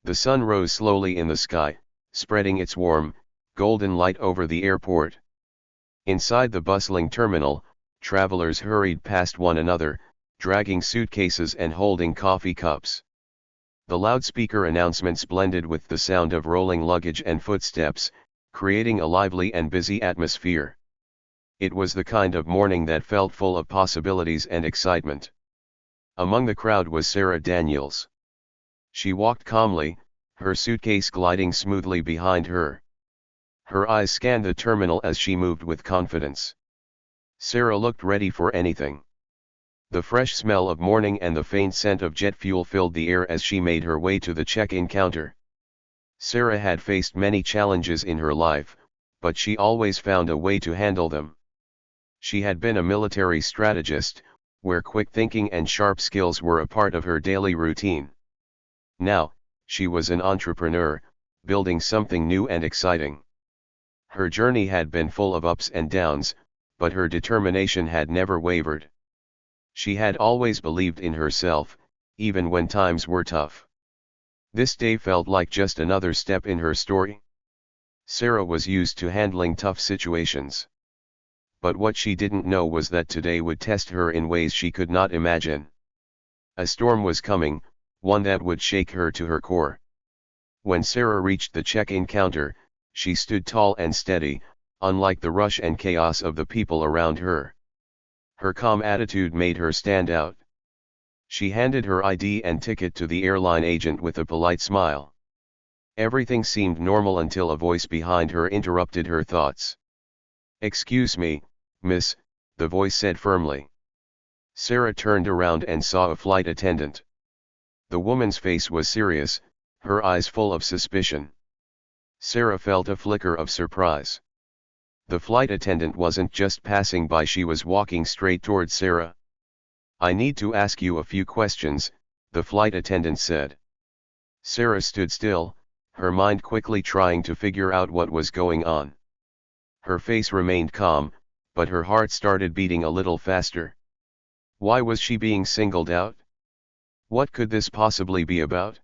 The sun rose slowly in the sky, spreading its warm, golden light over the airport. Inside the bustling terminal, travelers hurried past one another, dragging suitcases and holding coffee cups. The loudspeaker announcements blended with the sound of rolling luggage and footsteps, creating a lively and busy atmosphere. It was the kind of morning that felt full of possibilities and excitement. Among the crowd was Sarah Daniels. She walked calmly, her suitcase gliding smoothly behind her. Her eyes scanned the terminal as she moved with confidence. Sarah looked ready for anything. The fresh smell of morning and the faint scent of jet fuel filled the air as she made her way to the check-in counter. Sarah had faced many challenges in her life, but she always found a way to handle them. She had been a military strategist, where quick thinking and sharp skills were a part of her daily routine. Now, she was an entrepreneur, building something new and exciting. Her journey had been full of ups and downs, but her determination had never wavered. She had always believed in herself, even when times were tough. This day felt like just another step in her story. Sarah was used to handling tough situations. But what she didn't know was that today would test her in ways she could not imagine. A storm was coming, one that would shake her to her core. When Sarah reached the check-in counter, she stood tall and steady, unlike the rush and chaos of the people around her. Her calm attitude made her stand out. She handed her ID and ticket to the airline agent with a polite smile. Everything seemed normal until a voice behind her interrupted her thoughts. "Excuse me, miss," the voice said firmly. Sarah turned around and saw a flight attendant. The woman's face was serious, her eyes full of suspicion. Sarah felt a flicker of surprise. The flight attendant wasn't just passing by, she was walking straight towards Sarah. "I need to ask you a few questions," the flight attendant said. Sarah stood still, her mind quickly trying to figure out what was going on. Her face remained calm, but her heart started beating a little faster. Why was she being singled out? What could this possibly be about?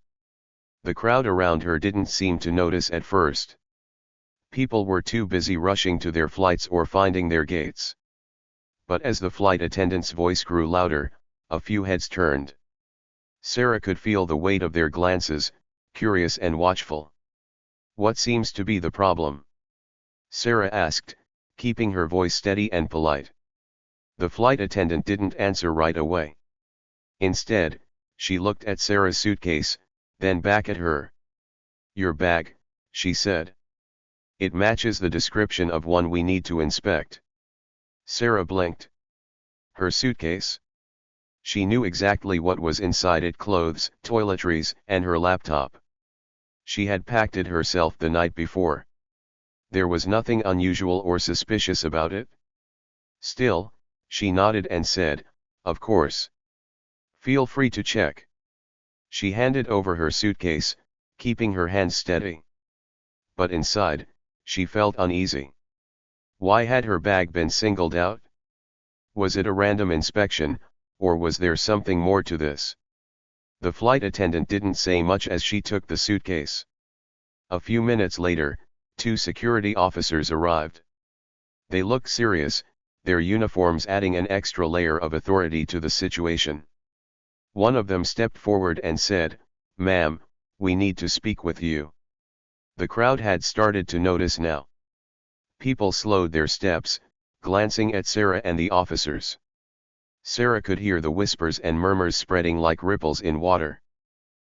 The crowd around her didn't seem to notice at first. People were too busy rushing to their flights or finding their gates. But as the flight attendant's voice grew louder, a few heads turned. Sarah could feel the weight of their glances, curious and watchful. "What seems to be the problem?" Sarah asked, keeping her voice steady and polite. The flight attendant didn't answer right away. Instead, she looked at Sarah's suitcase, then back at her. "Your bag," she said. "It matches the description of one we need to inspect." Sarah blinked. Her suitcase? She knew exactly what was inside it: clothes, toiletries, and her laptop. She had packed it herself the night before. There was nothing unusual or suspicious about it. Still, she nodded and said, "Of course. Feel free to check." She handed over her suitcase, keeping her hands steady. But inside, she felt uneasy. Why had her bag been singled out? Was it a random inspection, or was there something more to this? The flight attendant didn't say much as she took the suitcase. A few minutes later, 2 security officers arrived. They looked serious, their uniforms adding an extra layer of authority to the situation. One of them stepped forward and said, "Ma'am, we need to speak with you." The crowd had started to notice now. People slowed their steps, glancing at Sarah and the officers. Sarah could hear the whispers and murmurs spreading like ripples in water.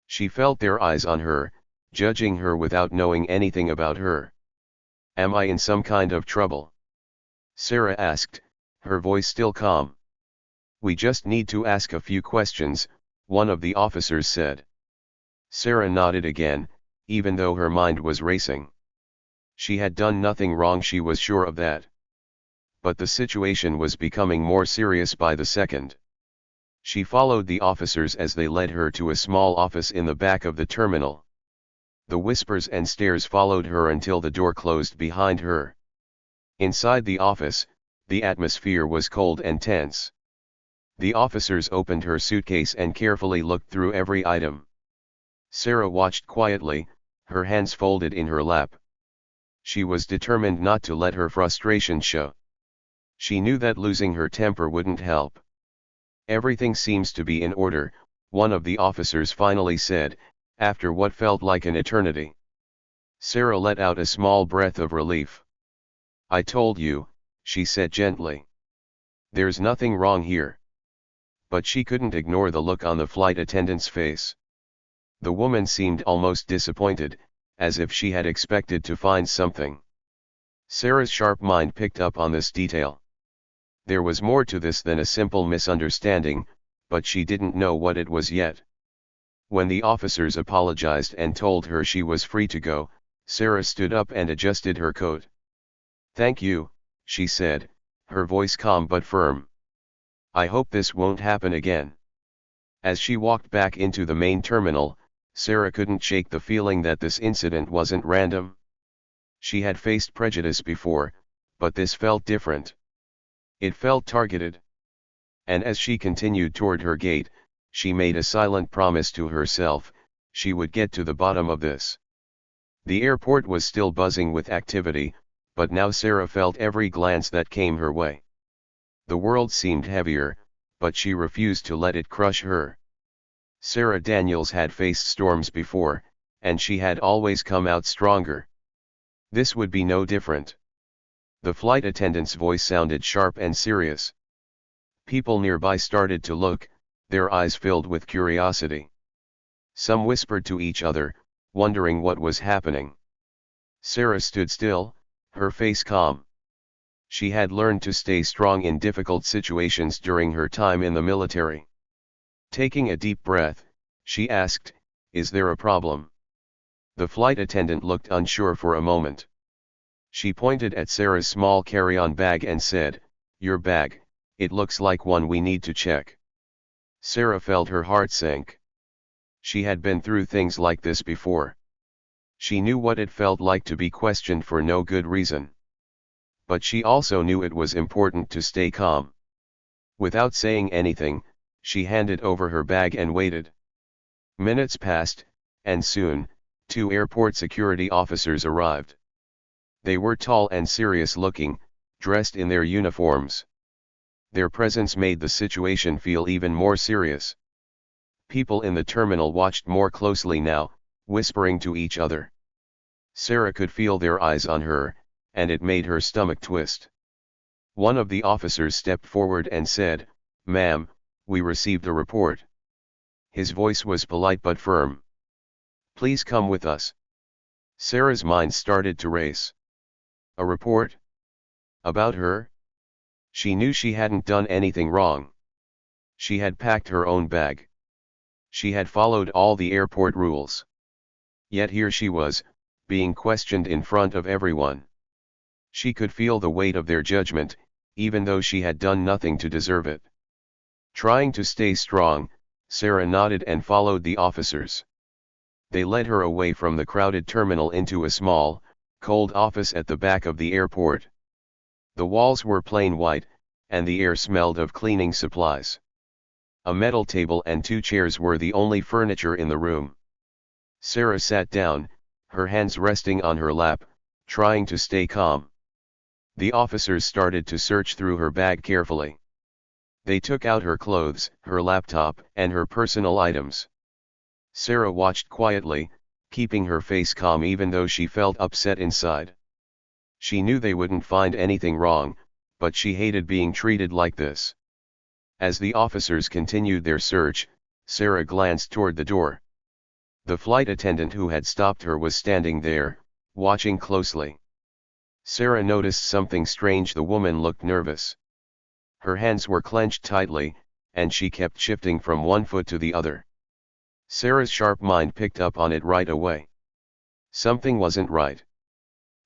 She felt their eyes on her, judging her without knowing anything about her. "Am I in some kind of trouble?" Sarah asked, her voice still calm. "We just need to ask a few questions," one of the officers said. Sarah nodded again, even though her mind was racing. She had done nothing wrong, she was sure of that. But the situation was becoming more serious by the second. She followed the officers as they led her to a small office in the back of the terminal. The whispers and stares followed her until the door closed behind her. Inside the office, the atmosphere was cold and tense. The officers opened her suitcase and carefully looked through every item. Sarah watched quietly, her hands folded in her lap. She was determined not to let her frustration show. She knew that losing her temper wouldn't help. "Everything seems to be in order," one of the officers finally said, after what felt like an eternity. Sarah let out a small breath of relief. "I told you," she said gently. "There's nothing wrong here." But she couldn't ignore the look on the flight attendant's face. The woman seemed almost disappointed, as if she had expected to find something. Sarah's sharp mind picked up on this detail. There was more to this than a simple misunderstanding, but she didn't know what it was yet. When the officers apologized and told her she was free to go, Sarah stood up and adjusted her coat. "Thank you," she said, her voice calm but firm. "I hope this won't happen again." As she walked back into the main terminal, Sarah couldn't shake the feeling that this incident wasn't random. She had faced prejudice before, but this felt different. It felt targeted. And as she continued toward her gate, she made a silent promise to herself: she would get to the bottom of this. The airport was still buzzing with activity, but now Sarah felt every glance that came her way. The world seemed heavier, but she refused to let it crush her. Sarah Daniels had faced storms before, and she had always come out stronger. This would be no different. The flight attendant's voice sounded sharp and serious. People nearby started to look, their eyes filled with curiosity. Some whispered to each other, wondering what was happening. Sarah stood still, her face calm. She had learned to stay strong in difficult situations during her time in the military. Taking a deep breath, she asked, "Is there a problem?" The flight attendant looked unsure for a moment. She pointed at Sarah's small carry-on bag and said, "Your bag, it looks like one we need to check." Sarah felt her heart sink. She had been through things like this before. She knew what it felt like to be questioned for no good reason. But she also knew it was important to stay calm. Without saying anything, she handed over her bag and waited. Minutes passed, and soon, 2 airport security officers arrived. They were tall and serious-looking, dressed in their uniforms. Their presence made the situation feel even more serious. People in the terminal watched more closely now, whispering to each other. Sarah could feel their eyes on her, and it made her stomach twist. One of the officers stepped forward and said, "Ma'am, we received a report." His voice was polite but firm. "Please come with us." Sarah's mind started to race. A report? About her? She knew she hadn't done anything wrong. She had packed her own bag. She had followed all the airport rules. Yet here she was, being questioned in front of everyone. She could feel the weight of their judgment, even though she had done nothing to deserve it. Trying to stay strong, Sarah nodded and followed the officers. They led her away from the crowded terminal into a small, cold office at the back of the airport. The walls were plain white, and the air smelled of cleaning supplies. A metal table and 2 chairs were the only furniture in the room. Sarah sat down, her hands resting on her lap, trying to stay calm. The officers started to search through her bag carefully. They took out her clothes, her laptop, and her personal items. Sarah watched quietly, keeping her face calm even though she felt upset inside. She knew they wouldn't find anything wrong, but she hated being treated like this. As the officers continued their search, Sarah glanced toward the door. The flight attendant who had stopped her was standing there, watching closely. Sarah noticed something strange. The woman looked nervous. Her hands were clenched tightly, and she kept shifting from one foot to the other. Sarah's sharp mind picked up on it right away. Something wasn't right.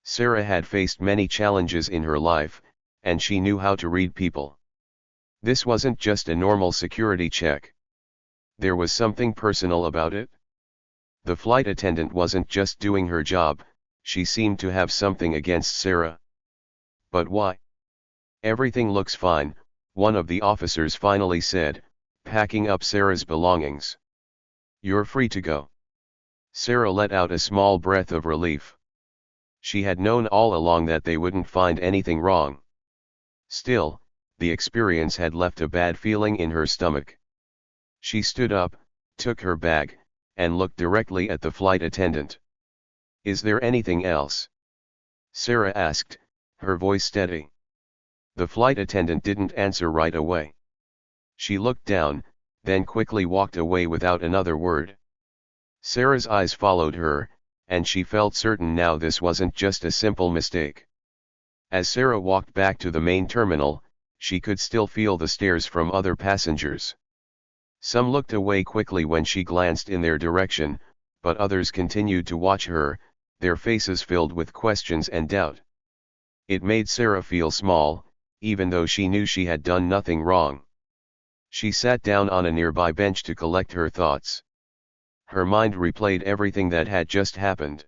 Sarah had faced many challenges in her life, and she knew how to read people. This wasn't just a normal security check. There was something personal about it. The flight attendant wasn't just doing her job, she seemed to have something against Sarah. But why? "Everything looks fine," one of the officers finally said, packing up Sarah's belongings. "You're free to go." Sarah let out a small breath of relief. She had known all along that they wouldn't find anything wrong. Still, the experience had left a bad feeling in her stomach. She stood up, took her bag, and looked directly at the flight attendant. "Is there anything else?" Sarah asked, her voice steady. The flight attendant didn't answer right away. She looked down, then quickly walked away without another word. Sarah's eyes followed her, and she felt certain now this wasn't just a simple mistake. As Sarah walked back to the main terminal, she could still feel the stares from other passengers. Some looked away quickly when she glanced in their direction, but others continued to watch her, their faces filled with questions and doubt. It made Sarah feel small, even though she knew she had done nothing wrong. She sat down on a nearby bench to collect her thoughts. Her mind replayed everything that had just happened.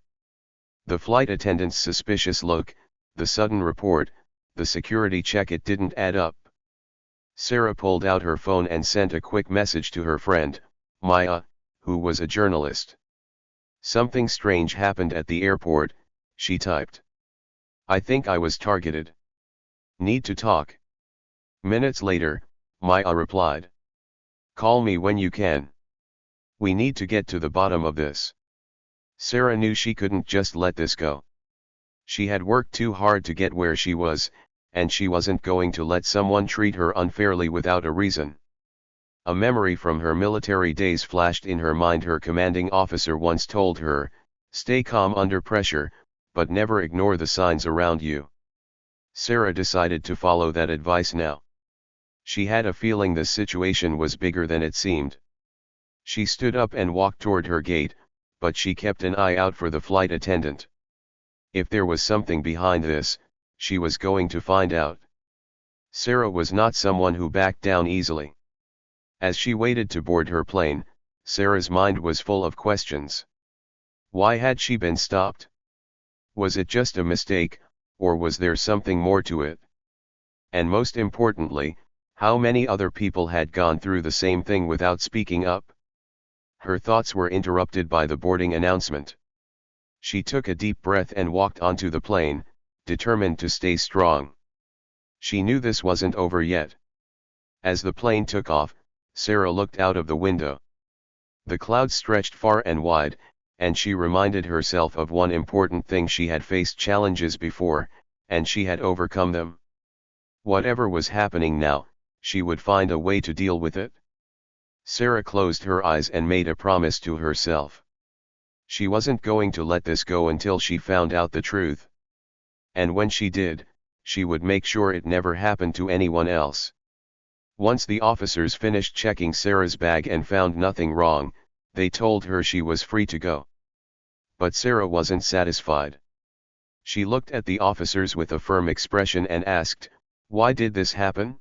The flight attendant's suspicious look, the sudden report, the security check. It didn't add up. Sarah pulled out her phone and sent a quick message to her friend, Maya, who was a journalist. "Something strange happened at the airport," she typed. "I think I was targeted. Need to talk." Minutes later, Maya replied. "Call me when you can. We need to get to the bottom of this." Sarah knew she couldn't just let this go. She had worked too hard to get where she was, and she wasn't going to let someone treat her unfairly without a reason. A memory from her military days flashed in her mind. Her commanding officer once told her, "Stay calm under pressure, but never ignore the signs around you." Sarah decided to follow that advice now. She had a feeling the situation was bigger than it seemed. She stood up and walked toward her gate, but she kept an eye out for the flight attendant. If there was something behind this, she was going to find out. Sarah was not someone who backed down easily. As she waited to board her plane, Sarah's mind was full of questions. Why had she been stopped? Was it just a mistake, or was there something more to it? And most importantly, how many other people had gone through the same thing without speaking up? Her thoughts were interrupted by the boarding announcement. She took a deep breath and walked onto the plane, determined to stay strong. She knew this wasn't over yet. As the plane took off, Sarah looked out of the window. The clouds stretched far and wide, and she reminded herself of one important thing: she had faced challenges before, and she had overcome them. Whatever was happening now, she would find a way to deal with it. Sarah closed her eyes and made a promise to herself. She wasn't going to let this go until she found out the truth. And when she did, she would make sure it never happened to anyone else. Once the officers finished checking Sarah's bag and found nothing wrong, they told her she was free to go. But Sarah wasn't satisfied. She looked at the officers with a firm expression and asked, "Why did this happen?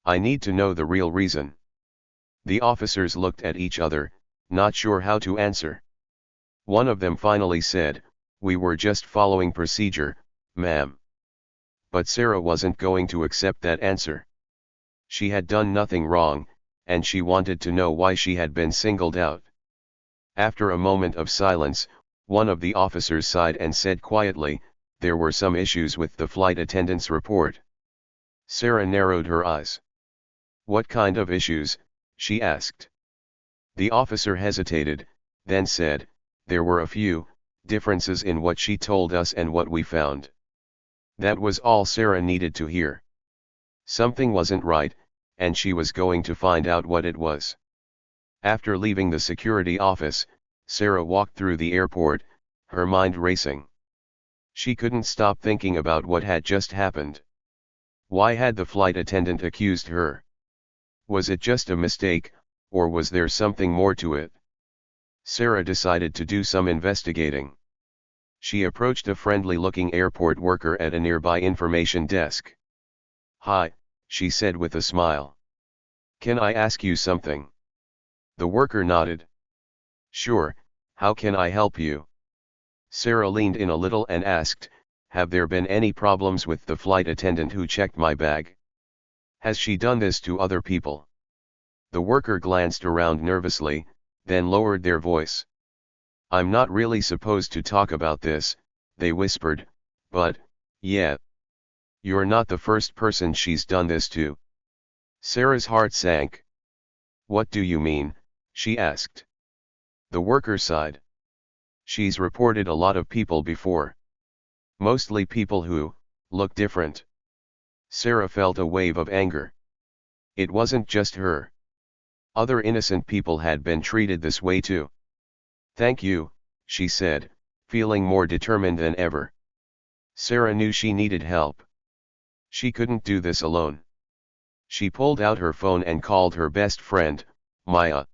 I need to know the real reason." The officers looked at each other, not sure how to answer. One of them finally said, "We were just following procedure, ma'am." But Sarah wasn't going to accept that answer. She had done nothing wrong, and she wanted to know why she had been singled out. After a moment of silence, one of the officers sighed and said quietly, "There were some issues with the flight attendant's report." Sarah narrowed her eyes. "What kind of issues?" she asked. The officer hesitated, then said, "There were a few differences in what she told us and what we found." That was all Sarah needed to hear. Something wasn't right, and she was going to find out what it was. After leaving the security office, Sarah walked through the airport, her mind racing. She couldn't stop thinking about what had just happened. Why had the flight attendant accused her? Was it just a mistake, or was there something more to it? Sarah decided to do some investigating. She approached a friendly-looking airport worker at a nearby information desk. "Hi," she said with a smile. "Can I ask you something?" The worker nodded. "Sure, how can I help you?" Sarah leaned in a little and asked, "Have there been any problems with the flight attendant who checked my bag? Has she done this to other people?" The worker glanced around nervously, then lowered their voice. I'm not really supposed to talk about this, they whispered, but, yeah. You're not the first person she's done this to. Sarah's heart sank. What do you mean? She asked. The worker sighed. She's reported a lot of people before. Mostly people who look different. Sarah felt a wave of anger. It wasn't just her. Other innocent people had been treated this way too. Thank you, she said, feeling more determined than ever. Sarah knew she needed help. She couldn't do this alone. She pulled out her phone and called her best friend, Maya.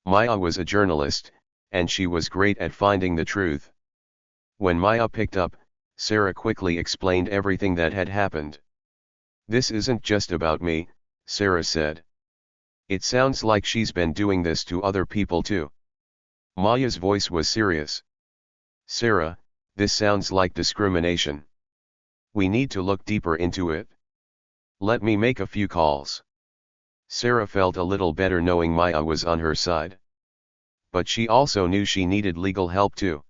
Maya was a journalist, and she was great at finding the truth. When Maya picked up, Sarah quickly explained everything that had happened. This isn't just about me, Sarah said. It sounds like she's been doing this to other people too. Maya's voice was serious. Sarah, this sounds like discrimination. We need to look deeper into it. Let me make a few calls. Sarah felt a little better knowing Maya was on her side. But she also knew she needed legal help too.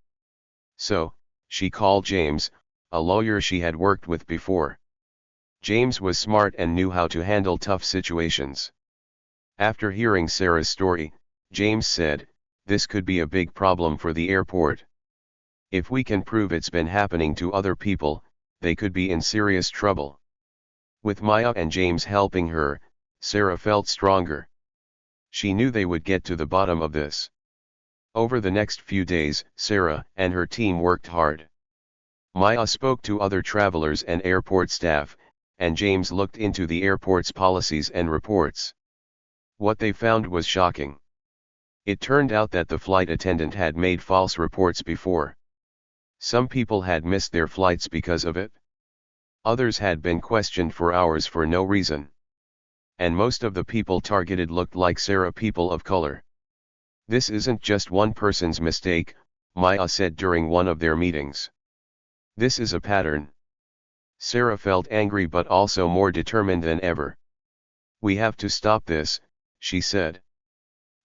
So, she called James, a lawyer she had worked with before. James was smart and knew how to handle tough situations. After hearing Sarah's story, James said, this could be a big problem for the airport. If we can prove it's been happening to other people, they could be in serious trouble. With Maya and James helping her, Sarah felt stronger. She knew they would get to the bottom of this. Over the next few days, Sarah and her team worked hard. Maya spoke to other travelers and airport staff, and James looked into the airport's policies and reports. What they found was shocking. It turned out that the flight attendant had made false reports before. Some people had missed their flights because of it. Others had been questioned for hours for no reason. And most of the people targeted looked like Sarah, people of color. This isn't just one person's mistake, Maya said during one of their meetings. This is a pattern. Sarah felt angry but also more determined than ever. We have to stop this, she said.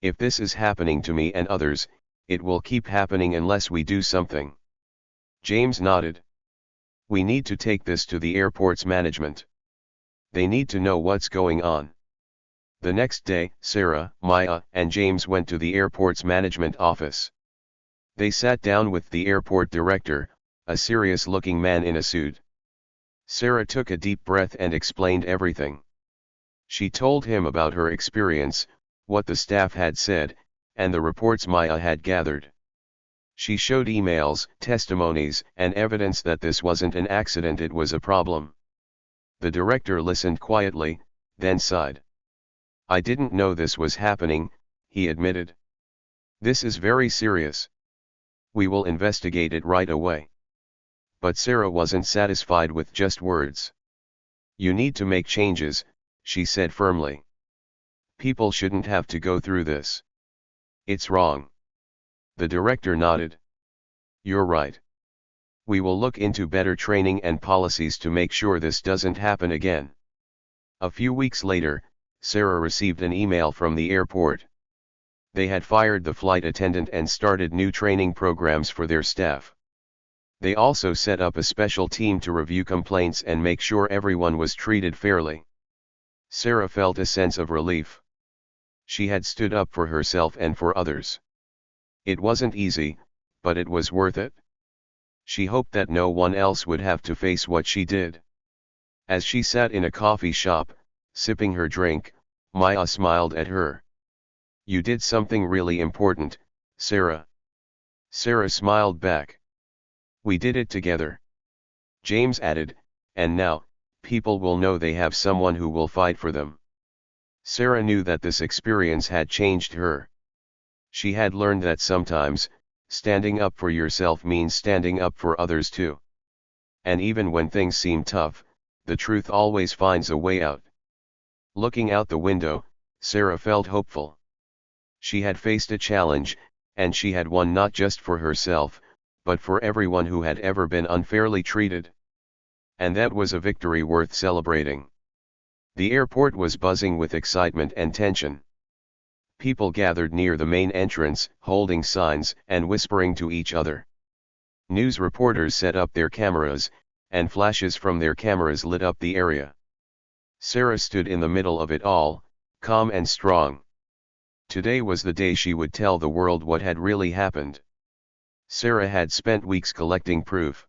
If this is happening to me and others, it will keep happening unless we do something. James nodded. We need to take this to the airport's management. They need to know what's going on. The next day, Sarah, Maya, and James went to the airport's management office. They sat down with the airport director, a serious-looking man in a suit. Sarah took a deep breath and explained everything. She told him about her experience, what the staff had said, and the reports Maya had gathered. She showed emails, testimonies, and evidence that this wasn't an accident, it was a problem. The director listened quietly, then sighed. I didn't know this was happening, he admitted. This is very serious. We will investigate it right away. But Sarah wasn't satisfied with just words. You need to make changes, she said firmly. People shouldn't have to go through this. It's wrong. The director nodded. You're right. We will look into better training and policies to make sure this doesn't happen again. A few weeks later, Sarah received an email from the airport. They had fired the flight attendant and started new training programs for their staff. They also set up a special team to review complaints and make sure everyone was treated fairly. Sarah felt a sense of relief. She had stood up for herself and for others. It wasn't easy, but it was worth it. She hoped that no one else would have to face what she did. As she sat in a coffee shop, sipping her drink, Maya smiled at her. You did something really important, Sarah. Sarah smiled back. We did it together. James added, and now, people will know they have someone who will fight for them. Sarah knew that this experience had changed her. She had learned that sometimes, standing up for yourself means standing up for others too. And even when things seem tough, the truth always finds a way out. Looking out the window, Sarah felt hopeful. She had faced a challenge, and she had won not just for herself, but for everyone who had ever been unfairly treated. And that was a victory worth celebrating. The airport was buzzing with excitement and tension. People gathered near the main entrance, holding signs and whispering to each other. News reporters set up their cameras, and flashes from their cameras lit up the area. Sarah stood in the middle of it all, calm and strong. Today was the day she would tell the world what had really happened. Sarah had spent weeks collecting proof.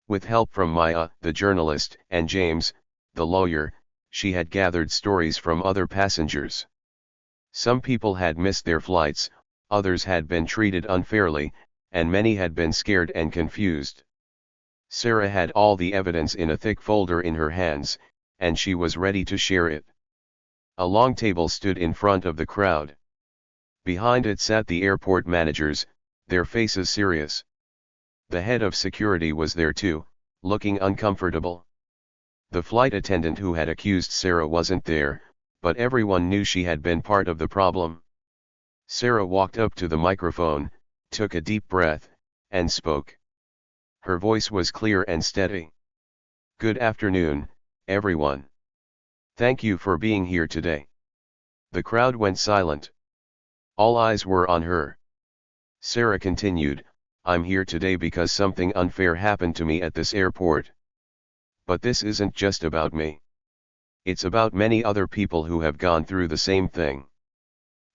With help from Maya, the journalist, and James, the lawyer, she had gathered stories from other passengers. Some people had missed their flights, others had been treated unfairly, and many had been scared and confused. Sarah had all the evidence in a thick folder in her hands, and she was ready to share it. A long table stood in front of the crowd. Behind it sat the airport managers, their faces serious. The head of security was there too, looking uncomfortable. The flight attendant who had accused Sarah wasn't there, but everyone knew she had been part of the problem. Sarah walked up to the microphone, took a deep breath, and spoke. Her voice was clear and steady. "Good afternoon, everyone. Thank you for being here today." The crowd went silent. All eyes were on her. Sarah continued, "I'm here today because something unfair happened to me at this airport. But this isn't just about me. It's about many other people who have gone through the same thing."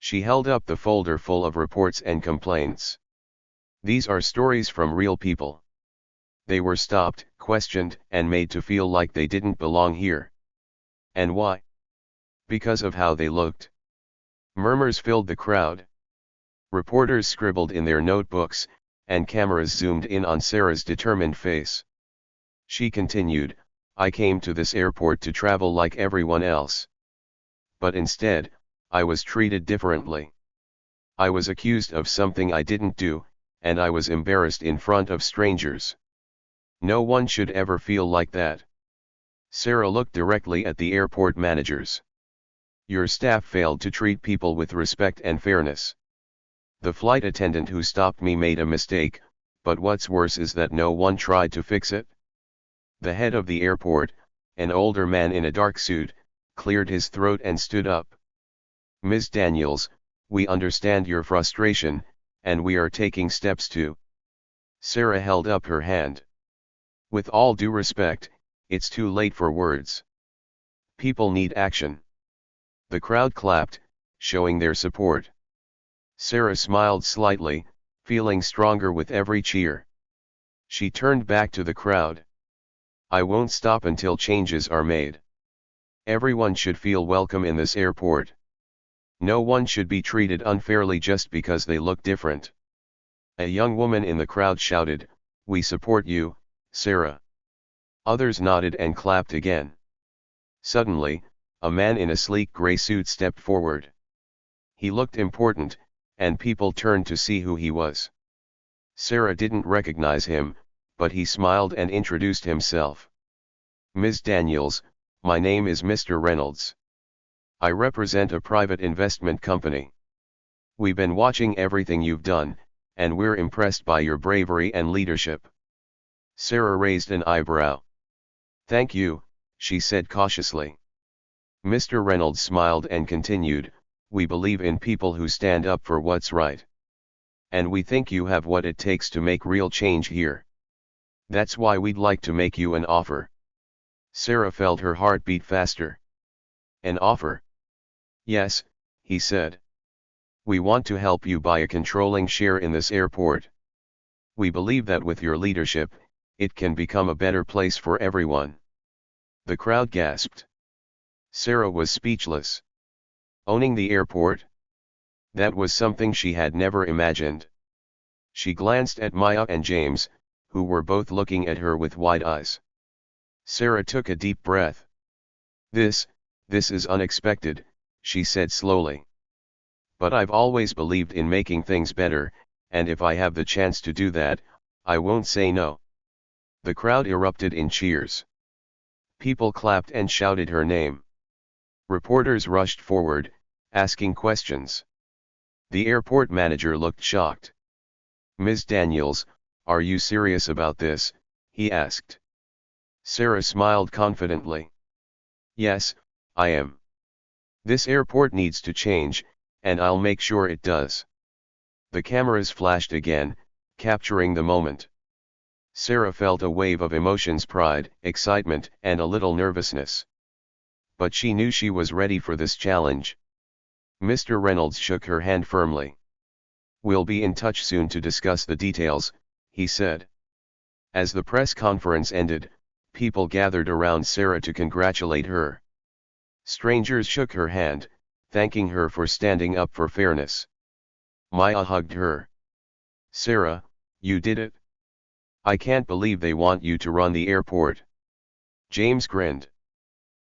She held up the folder full of reports and complaints. "These are stories from real people. They were stopped, questioned, and made to feel like they didn't belong here. And why? Because of how they looked." Murmurs filled the crowd. Reporters scribbled in their notebooks, and cameras zoomed in on Sarah's determined face. She continued, "I came to this airport to travel like everyone else. But instead, I was treated differently. I was accused of something I didn't do, and I was embarrassed in front of strangers. No one should ever feel like that." Sarah looked directly at the airport managers. "Your staff failed to treat people with respect and fairness. The flight attendant who stopped me made a mistake, but what's worse is that no one tried to fix it." The head of the airport, an older man in a dark suit, cleared his throat and stood up. "Ms. Daniels, we understand your frustration, and we are taking steps to—" Sarah held up her hand. "With all due respect, it's too late for words. People need action." The crowd clapped, showing their support. Sarah smiled slightly, feeling stronger with every cheer. She turned back to the crowd. "I won't stop until changes are made. Everyone should feel welcome in this airport. No one should be treated unfairly just because they look different." A young woman in the crowd shouted, "We support you, Sarah." Others nodded and clapped again. Suddenly, a man in a sleek gray suit stepped forward. He looked important, and people turned to see who he was. Sarah didn't recognize him, but he smiled and introduced himself. "Ms. Daniels, my name is Mr. Reynolds. I represent a private investment company. We've been watching everything you've done, and we're impressed by your bravery and leadership." Sarah raised an eyebrow. "Thank you," she said cautiously. Mr. Reynolds smiled and continued, "We believe in people who stand up for what's right. And we think you have what it takes to make real change here. That's why we'd like to make you an offer." Sarah felt her heart beat faster. "An offer?" "Yes," he said. "We want to help you buy a controlling share in this airport. We believe that with your leadership, it can become a better place for everyone." The crowd gasped. Sarah was speechless. Owning the airport? That was something she had never imagined. She glanced at Maya and James, who were both looking at her with wide eyes. Sarah took a deep breath. This is unexpected," she said slowly. "But I've always believed in making things better, and if I have the chance to do that, I won't say no." The crowd erupted in cheers. People clapped and shouted her name. Reporters rushed forward, asking questions. The airport manager looked shocked. "Ms. Daniels, are you serious about this?" he asked. Sarah smiled confidently. "Yes, I am. This airport needs to change, and I'll make sure it does. The cameras flashed again, capturing the moment. Sarah felt a wave of emotions: pride, excitement, and a little nervousness. But she knew she was ready for this challenge. Mr. Reynolds shook her hand firmly. "We'll be in touch soon to discuss the details," he said. As the press conference ended, people gathered around Sarah to congratulate her. Strangers shook her hand, thanking her for standing up for fairness. Maya hugged her. "Sarah, you did it. I can't believe they want you to run the airport." James grinned.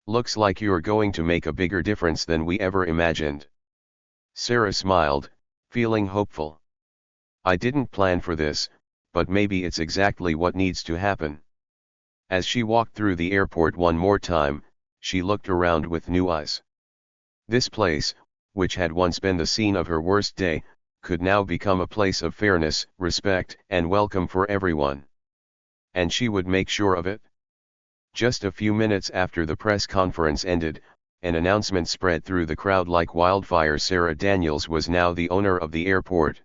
"Looks like you're going to make a bigger difference than we ever imagined." Sarah smiled, feeling hopeful. "I didn't plan for this, but maybe it's exactly what needs to happen." As she walked through the airport one more time, she looked around with new eyes. This place, which had once been the scene of her worst day, could now become a place of fairness, respect, and welcome for everyone. And she would make sure of it. Just a few minutes after the press conference ended, an announcement spread through the crowd like wildfire: Sarah Daniels was now the owner of the airport.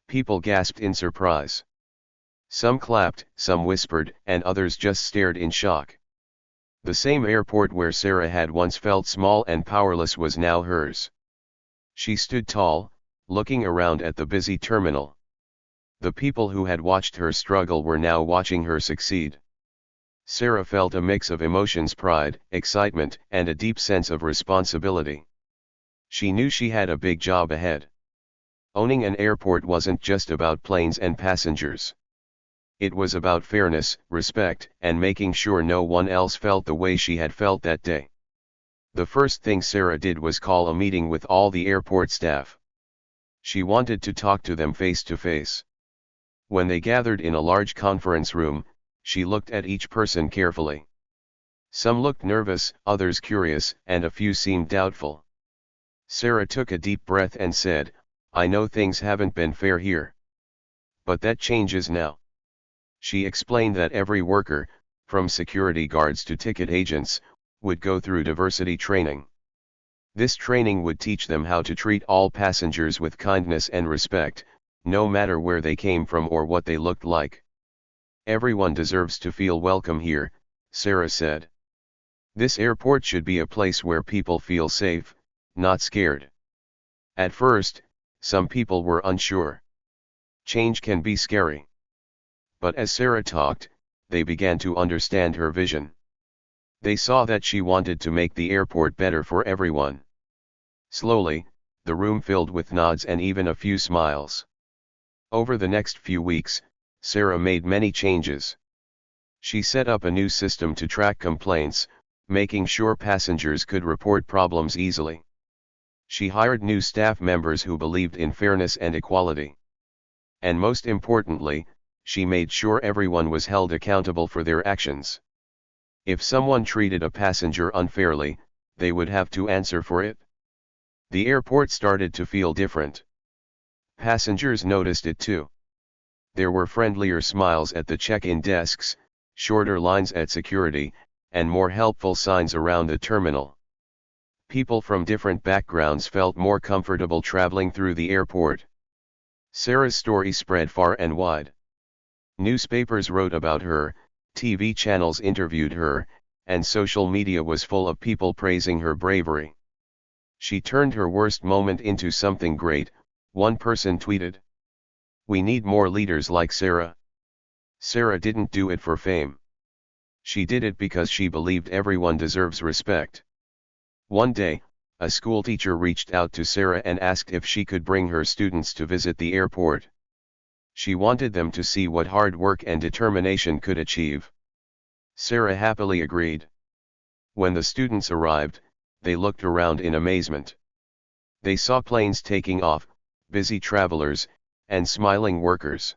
People gasped in surprise. Some clapped, some whispered, and others just stared in shock. The same airport where Sarah had once felt small and powerless was now hers. She stood tall, looking around at the busy terminal. The people who had watched her struggle were now watching her succeed. Sarah felt a mix of emotions: pride, excitement, and a deep sense of responsibility. She knew she had a big job ahead. Owning an airport wasn't just about planes and passengers. It was about fairness, respect, and making sure no one else felt the way she had felt that day. The first thing Sarah did was call a meeting with all the airport staff. She wanted to talk to them face to face. When they gathered in a large conference room, she looked at each person carefully. Some looked nervous, others curious, and a few seemed doubtful. Sarah took a deep breath and said, "I know things haven't been fair here. But that changes now." She explained that every worker, from security guards to ticket agents, would go through diversity training. This training would teach them how to treat all passengers with kindness and respect, no matter where they came from or what they looked like. "Everyone deserves to feel welcome here," Sarah said. "This airport should be a place where people feel safe, not scared." At first, some people were unsure. Change can be scary. But as Sarah talked, they began to understand her vision. They saw that she wanted to make the airport better for everyone. Slowly, the room filled with nods and even a few smiles. Over the next few weeks, Sarah made many changes. She set up a new system to track complaints, making sure passengers could report problems easily. She hired new staff members who believed in fairness and equality. And most importantly, she made sure everyone was held accountable for their actions. If someone treated a passenger unfairly, they would have to answer for it. The airport started to feel different. Passengers noticed it too. There were friendlier smiles at the check-in desks, shorter lines at security, and more helpful signs around the terminal. People from different backgrounds felt more comfortable traveling through the airport. Sarah's story spread far and wide. Newspapers wrote about her, TV channels interviewed her, and social media was full of people praising her bravery. She turned her worst moment into something great, one person tweeted. "We need more leaders like Sarah." Sarah didn't do it for fame. She did it because she believed everyone deserves respect. One day, a schoolteacher reached out to Sarah and asked if she could bring her students to visit the airport. She wanted them to see what hard work and determination could achieve. Sarah happily agreed. When the students arrived, they looked around in amazement. They saw planes taking off, busy travelers, and smiling workers.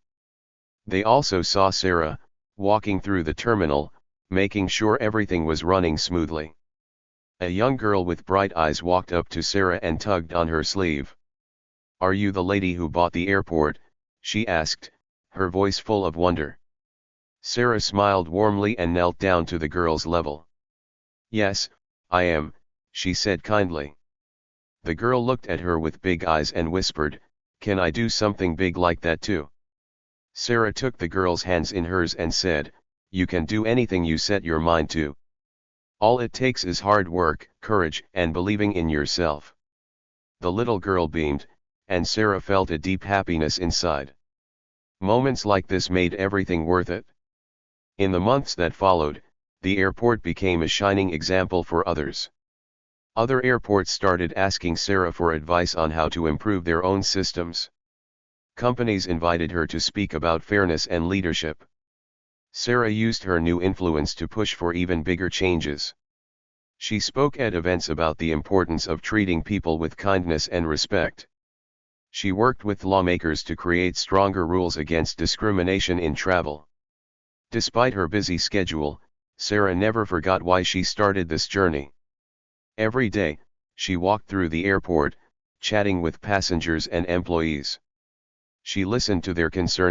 They also saw Sarah, walking through the terminal, making sure everything was running smoothly. A young girl with bright eyes walked up to Sarah and tugged on her sleeve. "Are you the lady who bought the airport?" she asked, her voice full of wonder. Sarah smiled warmly and knelt down to the girl's level. "Yes, I am," she said kindly. The girl looked at her with big eyes and whispered, "Can I do something big like that too?" Sarah took the girl's hands in hers and said, "You can do anything you set your mind to. All it takes is hard work, courage, and believing in yourself." The little girl beamed, and Sarah felt a deep happiness inside. Moments like this made everything worth it. In the months that followed, the airport became a shining example for others. Other airports started asking Sarah for advice on how to improve their own systems. Companies invited her to speak about fairness and leadership. Sarah used her new influence to push for even bigger changes. She spoke at events about the importance of treating people with kindness and respect. She worked with lawmakers to create stronger rules against discrimination in travel. Despite her busy schedule, Sarah never forgot why she started this journey. Every day, she walked through the airport, chatting with passengers and employees. She listened to their concerns